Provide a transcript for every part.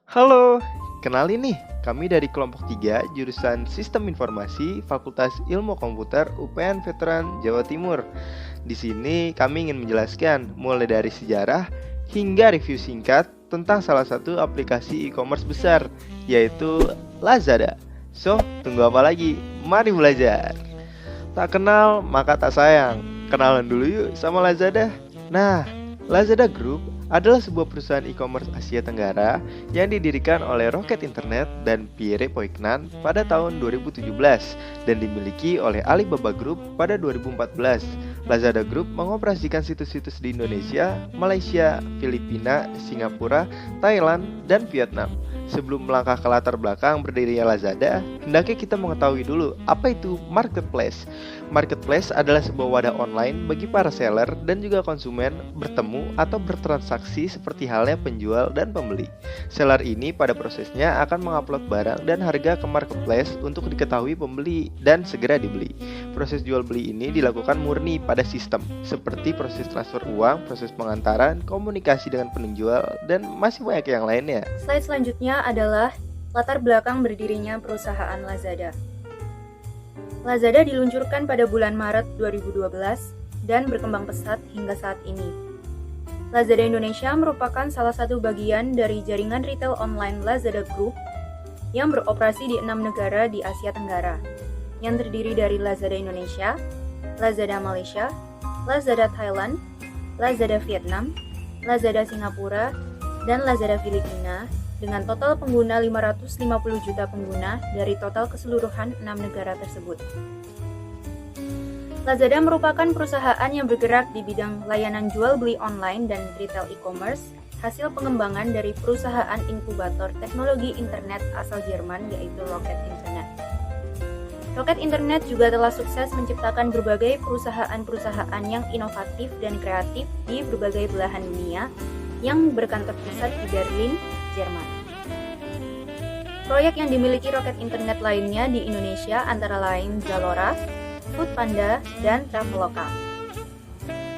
Halo, kenalin nih, kami dari kelompok 3 jurusan Sistem Informasi Fakultas Ilmu Komputer UPN Veteran Jawa Timur. Di sini kami ingin menjelaskan mulai dari sejarah hingga review singkat tentang salah satu aplikasi e-commerce besar, yaitu Lazada. So, tunggu apa lagi? Mari belajar. Tak kenal maka tak sayang. Kenalan dulu yuk sama Lazada. Nah, Lazada Group adalah sebuah perusahaan e-commerce Asia Tenggara yang didirikan oleh Rocket Internet dan Pierre Poignan pada tahun 2017 dan dimiliki oleh Alibaba Group pada 2014. Lazada Group mengoperasikan situs-situs di Indonesia, Malaysia, Filipina, Singapura, Thailand, dan Vietnam. Sebelum melangkah ke latar belakang berdirinya Lazada, hendaknya kita mengetahui dulu apa itu marketplace. Marketplace adalah sebuah wadah online bagi para seller dan juga konsumen bertemu atau bertransaksi seperti halnya penjual dan pembeli. Seller ini pada prosesnya akan mengupload barang dan harga ke marketplace untuk diketahui pembeli dan segera dibeli. Proses jual beli ini dilakukan murni pada sistem, seperti proses transfer uang, proses pengantaran, komunikasi dengan penjual, dan masih banyak yang lainnya. Slide selanjutnya adalah latar belakang berdirinya perusahaan Lazada. Lazada diluncurkan pada bulan Maret 2012 dan berkembang pesat hingga saat ini. Lazada Indonesia merupakan salah satu bagian dari jaringan retail online Lazada Group yang beroperasi di 6 negara di Asia Tenggara, yang terdiri dari Lazada Indonesia, Lazada Malaysia, Lazada Thailand, Lazada Vietnam, Lazada Singapura, dan Lazada Filipina, dengan total pengguna 550 juta pengguna dari total keseluruhan 6 negara tersebut. Lazada merupakan perusahaan yang bergerak di bidang layanan jual beli online dan retail e-commerce, hasil pengembangan dari perusahaan inkubator teknologi internet asal Jerman yaitu Rocket Internet. Rocket Internet juga telah sukses menciptakan berbagai perusahaan-perusahaan yang inovatif dan kreatif di berbagai belahan dunia yang berkantor pusat di Berlin, Jerman. Proyek yang dimiliki Rocket Internet lainnya di Indonesia antara lain Zalora, Foodpanda, dan Traveloka.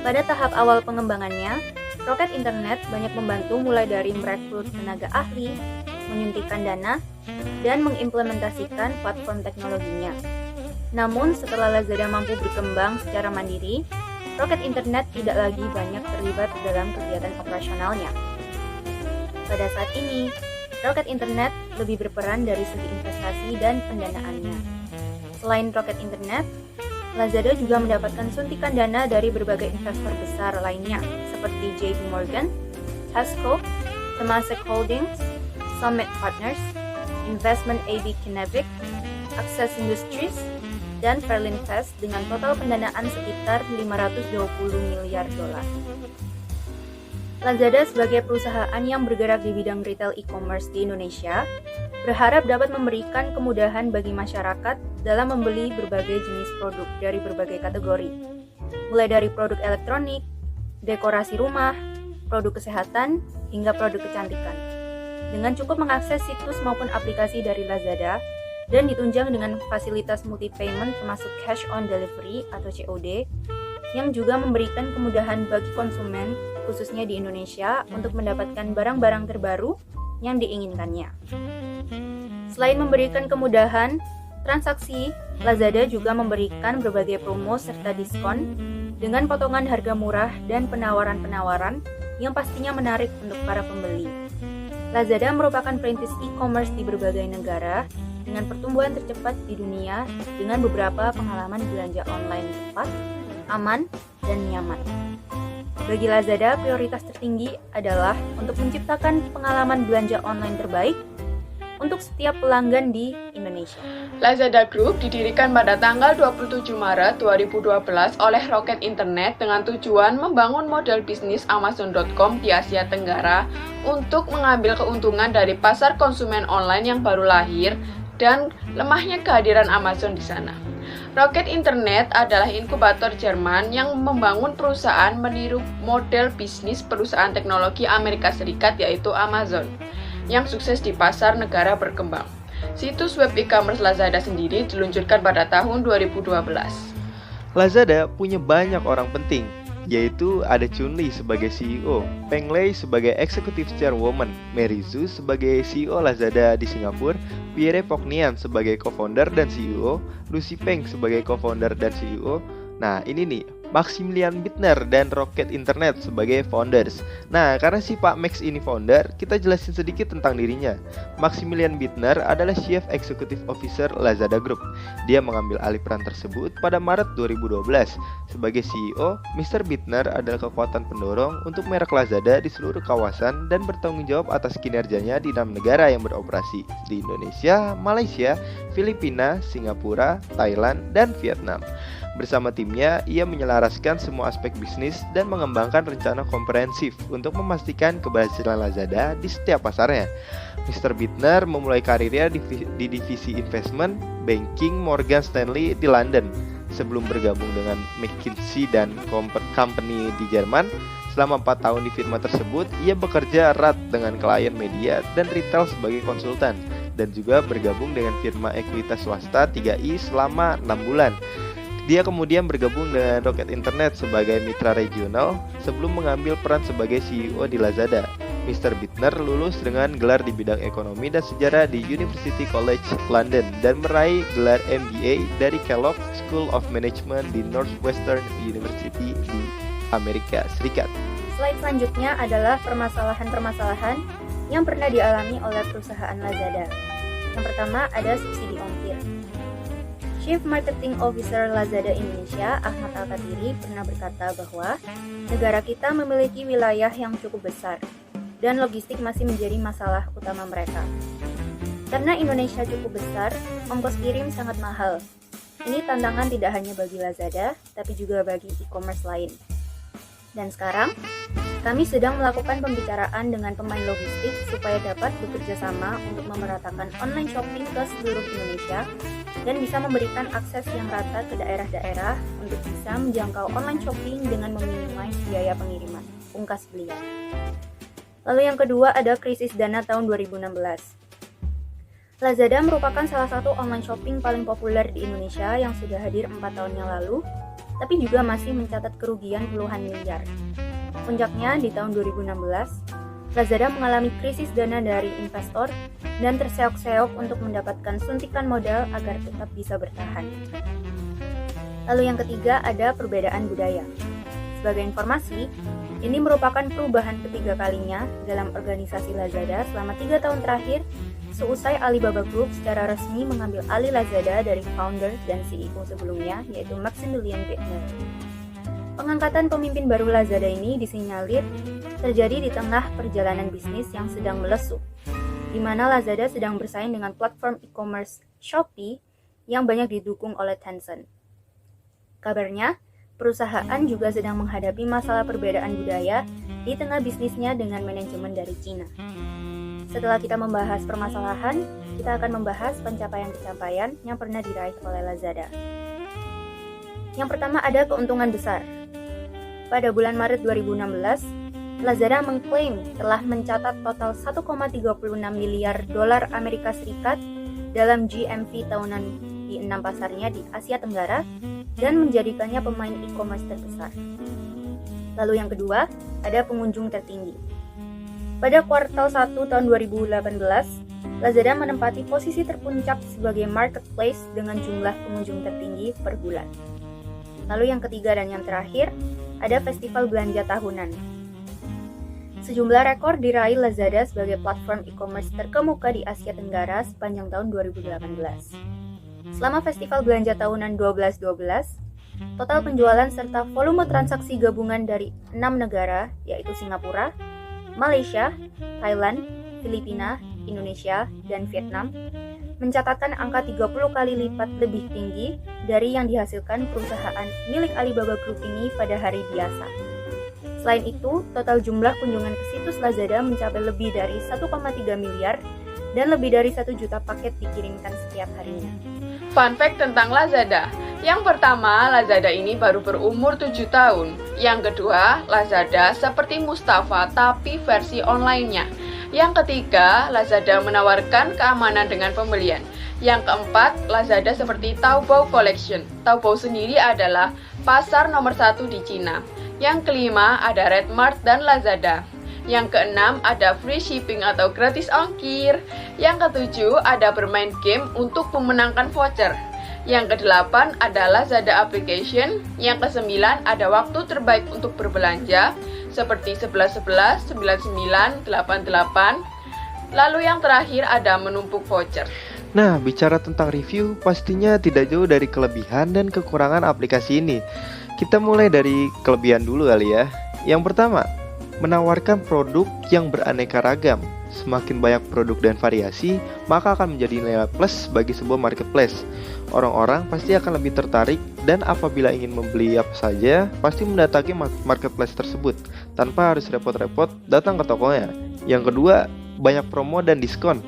Pada tahap awal pengembangannya, Rocket Internet banyak membantu mulai dari merekrut tenaga ahli, menyuntikkan dana, dan mengimplementasikan platform teknologinya. Namun setelah Lazada mampu berkembang secara mandiri, Rocket Internet tidak lagi banyak terlibat dalam kegiatan operasionalnya. Pada saat ini, Rocket Internet lebih berperan dari segi investasi dan pendanaannya. Selain Rocket Internet, Lazada juga mendapatkan suntikan dana dari berbagai investor besar lainnya seperti JP Morgan, Tesco, Temasek Holdings, Summit Partners, Investment AB Kinevic, Access Industries, dan Fairlinvest dengan total pendanaan sekitar 520 miliar dolar. Lazada sebagai perusahaan yang bergerak di bidang retail e-commerce di Indonesia berharap dapat memberikan kemudahan bagi masyarakat dalam membeli berbagai jenis produk dari berbagai kategori, mulai dari produk elektronik, dekorasi rumah, produk kesehatan, hingga produk kecantikan. Dengan cukup mengakses situs maupun aplikasi dari Lazada dan ditunjang dengan fasilitas multi-payment termasuk cash on delivery atau COD, yang juga memberikan kemudahan bagi konsumen, khususnya di Indonesia, untuk mendapatkan barang-barang terbaru yang diinginkannya. Selain memberikan kemudahan transaksi, Lazada juga memberikan berbagai promo serta diskon dengan potongan harga murah dan penawaran-penawaran yang pastinya menarik untuk para pembeli. Lazada merupakan perintis e-commerce di berbagai negara dengan pertumbuhan tercepat di dunia dengan beberapa pengalaman belanja online cepat, aman, dan nyaman. Bagi Lazada, prioritas tertinggi adalah untuk menciptakan pengalaman belanja online terbaik untuk setiap pelanggan di Indonesia. Lazada Group didirikan pada tanggal 27 Maret 2012 oleh Rocket Internet dengan tujuan membangun model bisnis Amazon.com di Asia Tenggara untuk mengambil keuntungan dari pasar konsumen online yang baru lahir dan lemahnya kehadiran Amazon di sana. Rocket Internet adalah inkubator Jerman yang membangun perusahaan meniru model bisnis perusahaan teknologi Amerika Serikat yaitu Amazon, yang sukses di pasar negara berkembang. Situs web e-commerce Lazada sendiri diluncurkan pada tahun 2012. Lazada punya banyak orang penting, yaitu ada Chun-Li sebagai CEO, Peng Lei sebagai Executive Chairwoman, Mary Zhu sebagai CEO Lazada di Singapura, Pierre Pognian sebagai co-founder dan CEO, Lucy Peng sebagai co-founder dan CEO. Nah, ini nih, Maximilian Bittner dan Rocket Internet sebagai founders. Nah, karena si Pak Max ini founder, kita jelasin sedikit tentang dirinya. Maximilian Bittner adalah Chief Executive Officer Lazada Group. Dia mengambil alih peran tersebut pada Maret 2012. Sebagai CEO, Mr. Bittner adalah kekuatan pendorong untuk merek Lazada di seluruh kawasan dan bertanggung jawab atas kinerjanya di 6 negara yang beroperasi, di Indonesia, Malaysia, Filipina, Singapura, Thailand, dan Vietnam. Bersama timnya, ia menyelaraskan semua aspek bisnis dan mengembangkan rencana komprehensif untuk memastikan keberhasilan Lazada di setiap pasarnya. Mr. Bittner memulai karirnya di divisi investment banking Morgan Stanley di London. Sebelum bergabung dengan McKinsey dan Company di Jerman, selama 4 tahun di firma tersebut, ia bekerja erat dengan klien media dan retail sebagai konsultan, dan juga bergabung dengan firma ekuitas swasta 3i selama 6 bulan. Dia kemudian bergabung dengan Rocket Internet sebagai mitra regional sebelum mengambil peran sebagai CEO di Lazada. Mr. Bittner lulus dengan gelar di bidang ekonomi dan sejarah di University College London dan meraih gelar MBA dari Kellogg School of Management di Northwestern University di Amerika Serikat. Slide selanjutnya adalah permasalahan-permasalahan yang pernah dialami oleh perusahaan Lazada. Yang pertama ada subsidi ongkir. Chief Marketing Officer Lazada Indonesia, Ahmad Al-Katiri, pernah berkata bahwa negara kita memiliki wilayah yang cukup besar dan logistik masih menjadi masalah utama mereka. Karena Indonesia cukup besar, ongkos kirim sangat mahal. Ini tantangan tidak hanya bagi Lazada, tapi juga bagi e-commerce lain. Dan sekarang, kami sedang melakukan pembicaraan dengan pemain logistik supaya dapat bekerja sama untuk memeratakan online shopping ke seluruh Indonesia dan bisa memberikan akses yang rata ke daerah-daerah untuk bisa menjangkau online shopping dengan meminimais biaya pengiriman, pungkas beliau. Lalu yang kedua ada krisis dana tahun 2016. Lazada merupakan salah satu online shopping paling populer di Indonesia yang sudah hadir 4 tahun yang lalu, tapi juga masih mencatat kerugian puluhan miliar. Puncaknya di tahun 2016, Lazada mengalami krisis dana dari investor dan terseok-seok untuk mendapatkan suntikan modal agar tetap bisa bertahan. Lalu yang ketiga ada perbedaan budaya. Sebagai informasi, ini merupakan perubahan ketiga kalinya dalam organisasi Lazada selama 3 tahun terakhir seusai Alibaba Group secara resmi mengambil alih Lazada dari founder dan CEO sebelumnya, yaitu Maximilian Bittner. Pengangkatan pemimpin baru Lazada ini disinyalir terjadi di tengah perjalanan bisnis yang sedang melesu, di mana Lazada sedang bersaing dengan platform e-commerce Shopee yang banyak didukung oleh Tencent. Kabarnya, perusahaan juga sedang menghadapi masalah perbedaan budaya di tengah bisnisnya dengan manajemen dari Cina. Setelah kita membahas permasalahan, kita akan membahas pencapaian-pencapaian yang pernah diraih oleh Lazada. Yang pertama ada keuntungan besar. Pada bulan Maret 2016, Lazada mengklaim telah mencatat total 1,36 miliar dolar Amerika Serikat dalam GMV tahunan di 6 pasarnya di Asia Tenggara dan menjadikannya pemain e-commerce terbesar. Lalu yang kedua, ada pengunjung tertinggi. Pada kuartal 1 tahun 2018, Lazada menempati posisi terpuncak sebagai marketplace dengan jumlah pengunjung tertinggi per bulan. Lalu yang ketiga dan yang terakhir, ada festival belanja tahunan. Sejumlah rekor diraih Lazada sebagai platform e-commerce terkemuka di Asia Tenggara sepanjang tahun 2018. Selama festival belanja tahunan 12/12, total penjualan serta volume transaksi gabungan dari 6 negara, yaitu Singapura, Malaysia, Thailand, Filipina, Indonesia, dan Vietnam, mencatatkan angka 30 kali lipat lebih tinggi dari yang dihasilkan perusahaan milik Alibaba Group ini pada hari biasa. Selain itu, total jumlah kunjungan ke situs Lazada mencapai lebih dari 1,3 miliar dan lebih dari 1 juta paket dikirimkan setiap harinya. Fun fact tentang Lazada. Yang pertama, Lazada ini baru berumur 7 tahun. Yang kedua, Lazada seperti Mustafa tapi versi online-nya. Yang ketiga, Lazada menawarkan keamanan dengan pembelian. Yang keempat, Lazada seperti Taobao Collection. Taobao sendiri adalah pasar nomor 1 di Cina. Yang kelima ada Redmart dan Lazada. Yang keenam ada free shipping atau gratis ongkir. Yang ketujuh ada bermain game untuk memenangkan voucher. Yang kedelapan ada Lazada application. Yang kesembilan ada waktu terbaik untuk berbelanja seperti 11.11, 99, 88. Lalu yang terakhir ada menumpuk voucher. Nah, bicara tentang review, pastinya tidak jauh dari kelebihan dan kekurangan aplikasi ini. Kita mulai dari kelebihan dulu kali ya. Yang pertama, menawarkan produk yang beraneka ragam. Semakin banyak produk dan variasi, maka akan menjadi nilai plus bagi sebuah marketplace. Orang-orang pasti akan lebih tertarik dan apabila ingin membeli apa saja, pasti mendatangi marketplace tersebut tanpa harus repot-repot datang ke tokonya. Yang kedua, banyak promo dan diskon.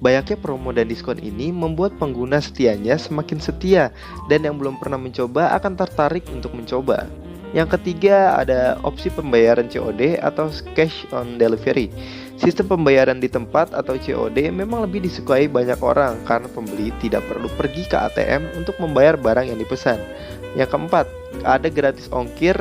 Banyaknya promo dan diskon ini membuat pengguna setianya semakin setia dan yang belum pernah mencoba akan tertarik untuk mencoba. Yang ketiga ada opsi pembayaran COD atau cash on delivery. Sistem pembayaran di tempat atau COD memang lebih disukai banyak orang karena pembeli tidak perlu pergi ke ATM untuk membayar barang yang dipesan. Yang keempat, ada gratis ongkir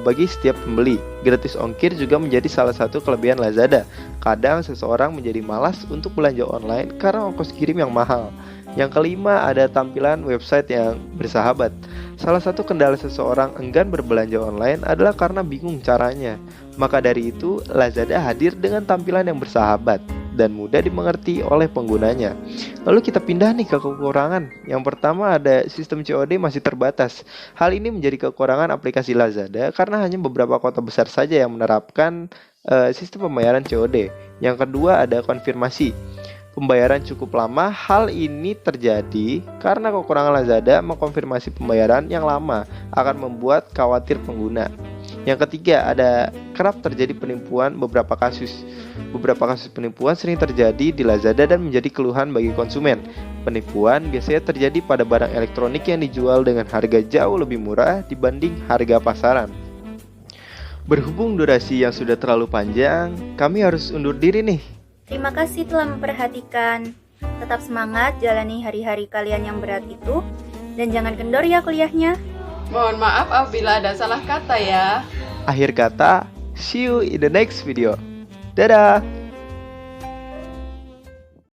bagi setiap pembeli. Gratis ongkir juga menjadi salah satu kelebihan Lazada. Kadang seseorang menjadi malas untuk belanja online karena ongkos kirim yang mahal. Yang kelima ada tampilan website yang bersahabat. Salah satu kendala seseorang enggan berbelanja online adalah karena bingung caranya. Maka dari itu, Lazada hadir dengan tampilan yang bersahabat dan mudah dimengerti oleh penggunanya. Lalu kita pindah nih ke kekurangan. Yang pertama ada sistem COD masih terbatas. Hal ini menjadi kekurangan aplikasi Lazada karena hanya beberapa kota besar saja yang menerapkan sistem pembayaran COD. Yang kedua ada konfirmasi. Pembayaran cukup lama. Hal ini terjadi karena kekurangan Lazada mengkonfirmasi pembayaran yang lama akan membuat khawatir pengguna. Yang ketiga ada kerap terjadi penipuan beberapa kasus. Beberapa kasus penipuan sering terjadi di Lazada dan menjadi keluhan bagi konsumen. Penipuan biasanya terjadi pada barang elektronik yang dijual dengan harga jauh lebih murah dibanding harga pasaran. Berhubung durasi yang sudah terlalu panjang, kami harus undur diri nih. Terima kasih telah memperhatikan. Tetap semangat jalani hari-hari kalian yang berat itu. Dan jangan kendor ya kuliahnya. Mohon maaf apabila ada salah kata ya. Akhir kata, see you in the next video. Dadah!